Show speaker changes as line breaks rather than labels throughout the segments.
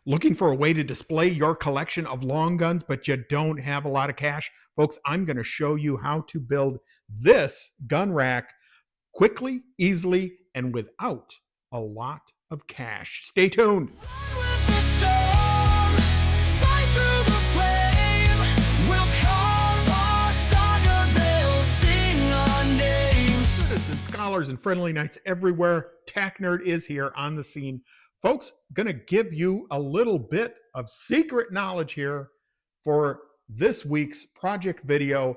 Looking for a way to display your collection of long guns, but you don't have a lot of cash? Folks, I'm going to show you how to build this gun rack quickly, easily, and without a lot of cash. Stay tuned. Citizens, scholars, and friendly knights everywhere, Tac Nerd is here on the scene. Folks, gonna give you a little bit of secret knowledge here for this week's project video.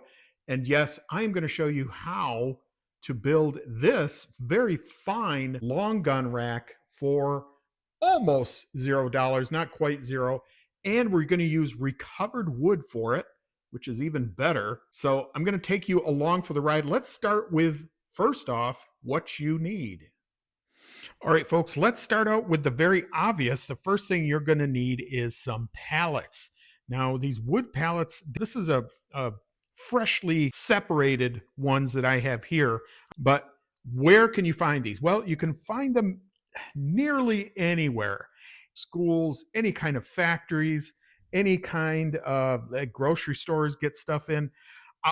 And yes, I'm gonna show you how to build this very fine long gun rack for almost $0, not quite zero. And we're gonna use recovered wood for it, which is even better. So I'm gonna take you along for the ride. Let's start with, first off, what you need. All right, folks, let's start out with the very obvious. The first thing you're going to need is some pallets. Now, these wood pallets, this is a freshly separated ones that I have here. But where can you find these? Well, you can find them nearly anywhere. Schools, any kind of factories, any kind of grocery stores get stuff in.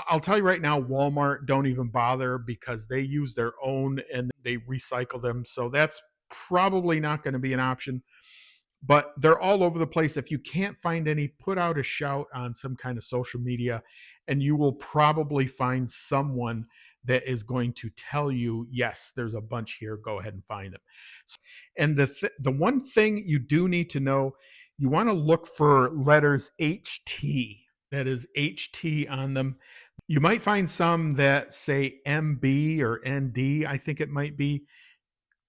I'll tell you right now, Walmart, don't even bother because they use their own and they recycle them. So that's probably not going to be an option. But they're all over the place. If you can't find any, put out a shout on some kind of social media, and you will probably find someone that is going to tell you, yes, there's a bunch here. Go ahead and find them. And the one thing you do need to know, you want to look for letters HT. That is HT on them. You might find some that say MB or ND, I think it might be.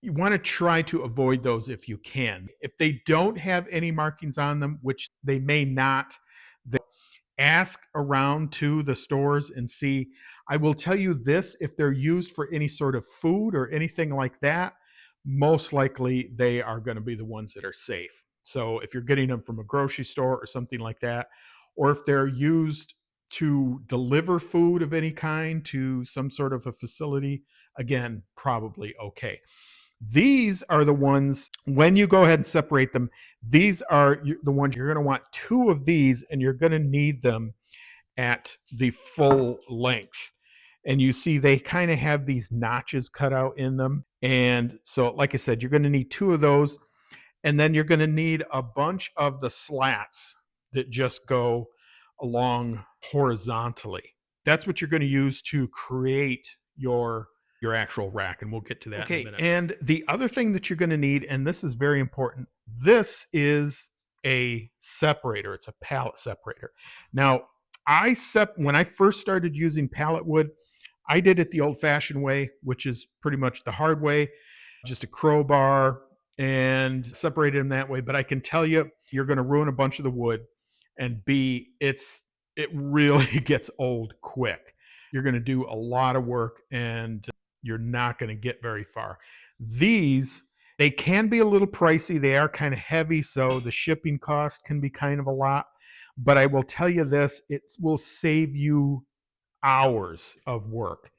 You want to try to avoid those if you can. If they don't have any markings on them, which they may not, ask around to the stores and see. I will tell you this, if they're used for any sort of food or anything like that, most likely they are going to be the ones that are safe. So if you're getting them from a grocery store or something like that, or if they're used to deliver food of any kind to some sort of a facility, again, probably okay. These are the ones, when you go ahead and separate them, these are the ones you're going to want 2 of these, and you're going to need them at the full length. And you see they kind of have these notches cut out in them. And so, like I said, you're going to need 2 of those. And then you're going to need a bunch of the slats that just go along horizontally. That's what you're going to use to create your actual rack, and we'll get to that in a minute. And the other thing that you're going to need, and this is very important, this is a separator. It's a pallet separator. Now, when I first started using pallet wood, I did it the old-fashioned way, which is pretty much the hard way, just a crowbar and separated them that way. But I can tell you, you're going to ruin a bunch of the wood, and B, it really gets old quick. You're going to do a lot of work, and you're not going to get very far. These, they can be a little pricey. They are kind of heavy, so the shipping cost can be kind of a lot. But I will tell you this, it will save you hours of work.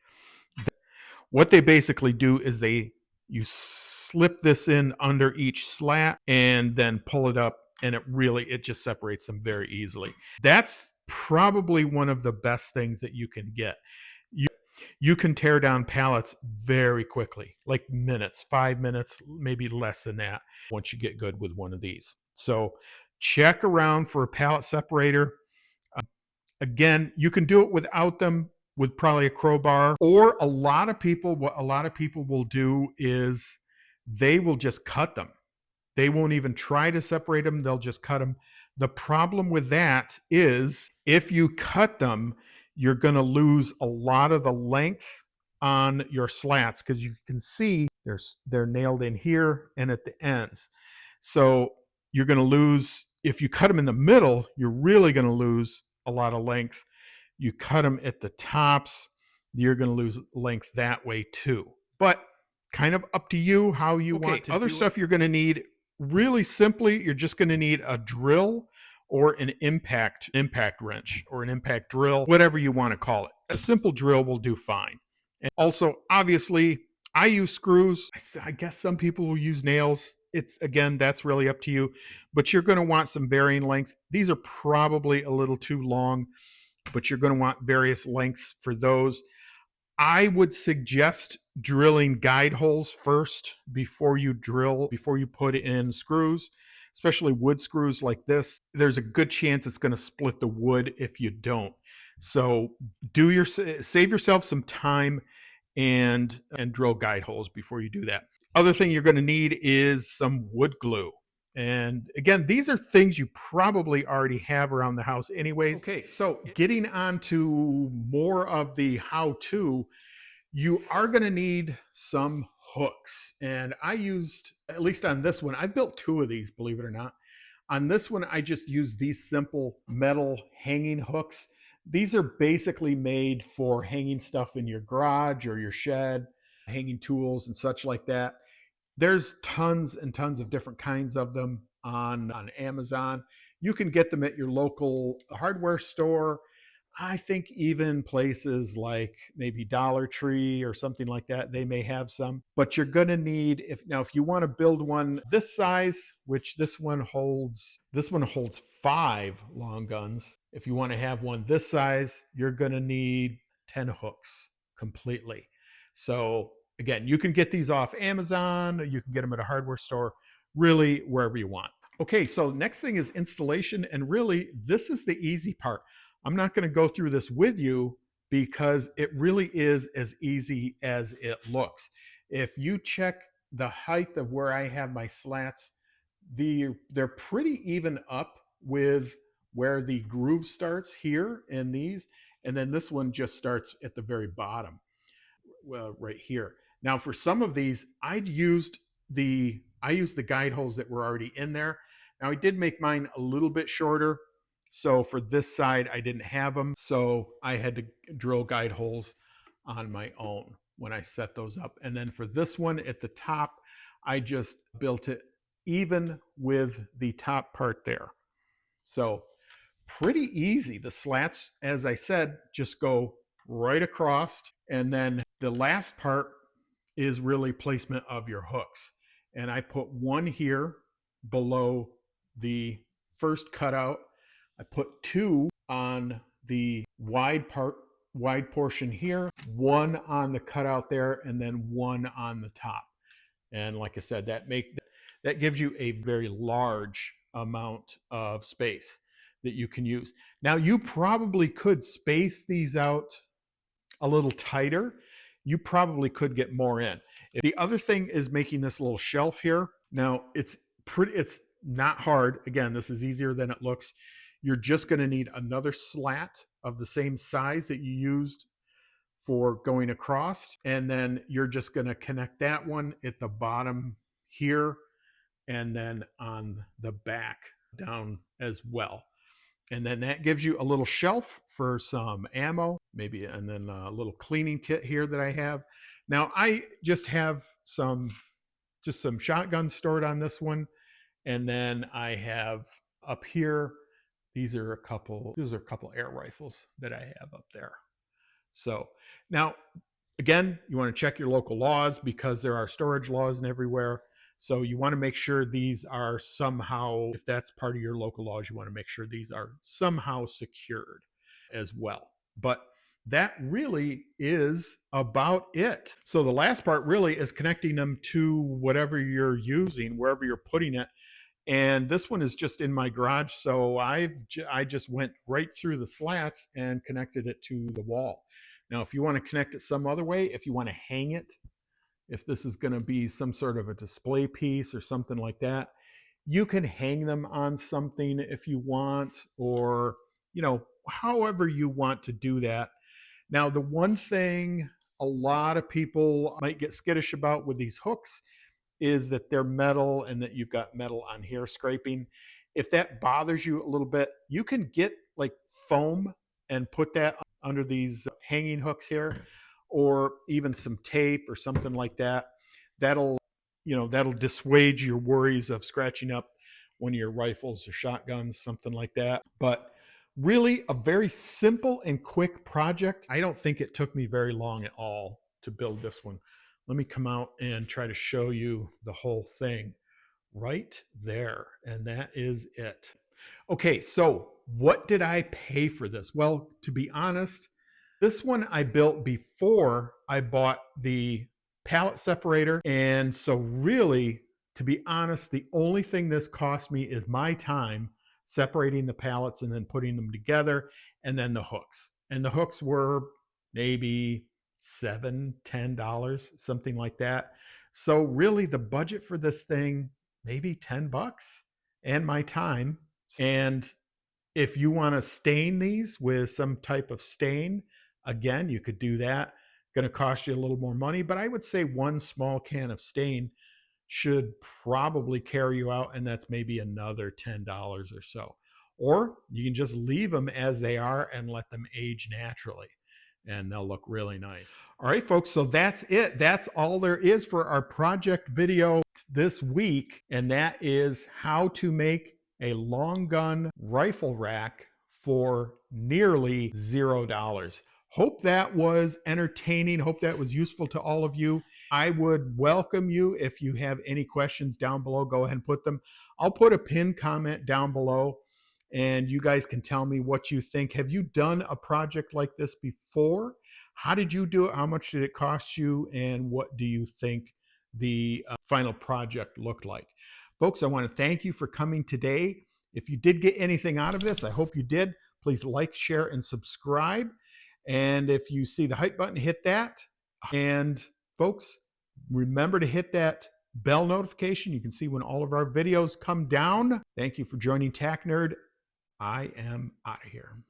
What they basically do is you slip this in under each slat and then pull it up, and it just separates them very easily. That's probably one of the best things that you can get. You can tear down pallets very quickly, like minutes, 5 minutes, maybe less than that, once you get good with one of these. So check around for a pallet separator. Again, you can do it without them, with probably a crowbar, or what a lot of people will do is they will just cut them. They won't even try to separate them. They'll just cut them. The problem with that is if you cut them, you're going to lose a lot of the length on your slats, because you can see they're nailed in here and at the ends. So you're going to lose, if you cut them in the middle, you're really going to lose a lot of length. You cut them at the tops, you're going to lose length that way too. But kind of up to you how you want to do it. Other stuff you're going to need, really simply, you're just going to need a drill or an impact wrench or an impact drill, whatever you want to call it. A simple drill will do fine. And also, obviously, I use screws. I guess some people will use nails. it's, again, that's really up to you, but you're going to want some varying length. These are probably a little too long, but you're going to want various lengths for those. I would suggest drilling guide holes first before you put in screws, especially wood screws like this. There's a good chance it's going to split the wood if you don't. So save yourself some time and drill guide holes before you do that. Other thing you're going to need is some wood glue. And again, these are things you probably already have around the house anyways. Okay, so getting on to more of the how-to, you are going to need some hooks. And I used, at least on this one, I built two of these, believe it or not. On this one, I just used these simple metal hanging hooks. These are basically made for hanging stuff in your garage or your shed, hanging tools and such like that. There's tons and tons of different kinds of them on Amazon. You can get them at your local hardware store. I think even places like maybe Dollar Tree or something like that, they may have some. But you're going to need, if you want to build one this size, which this one holds 5 long guns. If you want to have one this size, you're going to need 10 hooks completely. So again, you can get these off Amazon, you can get them at a hardware store, really wherever you want. Okay, so next thing is installation, and really this is the easy part. I'm not going to go through this with you because it really is as easy as it looks. If you check the height of where I have my slats, they're pretty even up with where the groove starts here in these, and then this one just starts at the very bottom, well, right here. Now, for some of these, I used the guide holes that were already in there. Now, I did make mine a little bit shorter. So for this side, I didn't have them. So I had to drill guide holes on my own when I set those up. And then for this one at the top, I just built it even with the top part there. So pretty easy. The slats, as I said, just go right across. And then the last part is really placement of your hooks. And I put one here below the first cutout. I put two on the wide portion here, one on the cutout there, and then one on the top. And like I said, that gives you a very large amount of space that you can use. Now, you probably could space these out a little tighter. You probably could get more in. The other thing is making this little shelf here. Now, it's not hard. Again, this is easier than it looks. You're just going to need another slat of the same size that you used for going across, and then you're just going to connect that one at the bottom here and then on the back down as well. And then that gives you a little shelf for some ammo, maybe, and then a little cleaning kit here that I have. Now, I just have some shotguns stored on this one. And then I have up here, these are a couple air rifles that I have up there. So now, again, you want to check your local laws because there are storage laws and everywhere. So you want to make sure these are somehow, if that's part of your local laws, you want to make sure these are somehow secured as well. But that really is about it. So the last part really is connecting them to whatever you're using, wherever you're putting it. And this one is just in my garage, so I just went right through the slats and connected it to the wall. Now, if you want to connect it some other way, if you want to hang it, if this is going to be some sort of a display piece or something like that, you can hang them on something if you want, or however you want to do that. Now, the one thing a lot of people might get skittish about with these hooks is that they're metal and that you've got metal on here scraping. If that bothers you a little bit, you can get like foam and put that under these hanging hooks here, or even some tape or something like that. That'll dissuade your worries of scratching up one of your rifles or shotguns, something like that. But really a very simple and quick project. I don't think it took me very long at all to build this one. Let me come out and try to show you the whole thing right there. And that is it. Okay, so what did I pay for this? Well, to be honest, this one I built before I bought the pallet separator. And so, really, to be honest, the only thing this cost me is my time separating the pallets and then putting them together, and then the hooks. And the hooks were maybe $7, $10, something like that. So, really, the budget for this thing, maybe $10 and my time. And if you want to stain these with some type of stain, again, you could do that. Going to cost you a little more money, but I would say one small can of stain should probably carry you out, and that's maybe another $10 or so. Or you can just leave them as they are and let them age naturally, and they'll look really nice. All right, folks, so that's it. That's all there is for our project video this week, and that is how to make a long gun rifle rack for nearly $0. Hope that was entertaining. Hope that was useful to all of you. I would welcome you if you have any questions down below. Go ahead and put them. I'll put a pinned comment down below and you guys can tell me what you think. Have you done a project like this before? How did you do it? How much did it cost you? And what do you think the final project looked like? Folks, I want to thank you for coming today. If you did get anything out of this, I hope you did. Please like, share, and subscribe. And if you see the hype button, hit that. And folks, remember to hit that bell notification. You can see when all of our videos come down. Thank you for joining Tack Nerd. I am out of here.